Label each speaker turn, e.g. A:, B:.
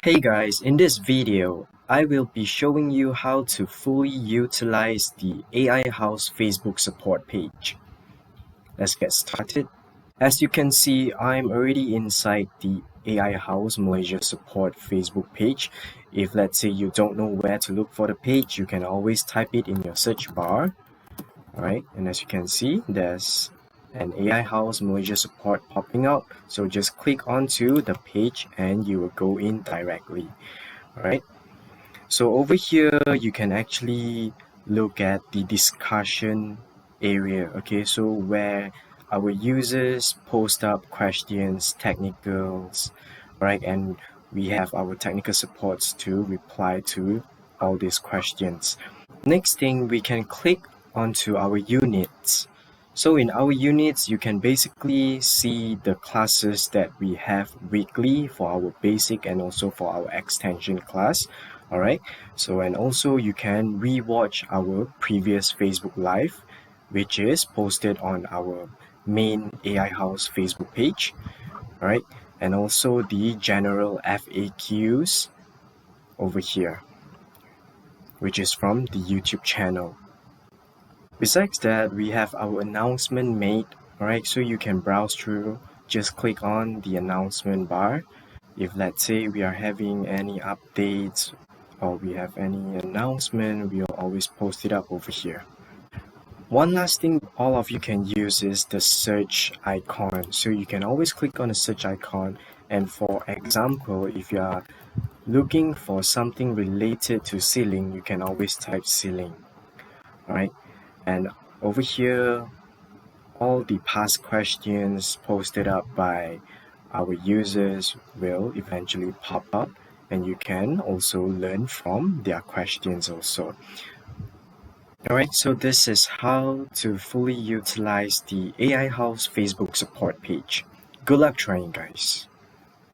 A: Hey guys, in this video, I will be showing you how to fully utilize the AiHouse Facebook support page. Let's get started. As you can see, I'm already inside the AiHouse Malaysia support Facebook page. If let's say you don't know where to look for the page, you can always type it in your search bar. Alright, and as you can see, there's an AiHouse Malaysia support popping up. So just click onto the page and you will go in directly. Alright, so over here you can actually look at the discussion area. Okay, so where our users post up questions, technicals, right, and we have our technical supports to reply to all these questions. Next thing, we can click onto our units. So in our units, you can basically see the classes that we have weekly for our basic and also for our extension class. Alright, so and also you can rewatch our previous Facebook Live, which is posted on our main AiHouse Facebook page. Alright, and also the general FAQs over here, which is from the YouTube channel. Besides that, we have our announcement made. Alright, so you can browse through, just click on the announcement bar. If let's say we are having any updates or we have any announcement, we'll always post it up over here. One last thing all of you can use is the search icon. So you can always click on the search icon, and for example, if you are looking for something related to ceiling, you can always type ceiling. Alright, and over here, all the past questions posted up by our users will eventually pop up, and you can also learn from their questions also. Alright, so this is how to fully utilize the AiHouse Facebook support page. Good luck trying, guys.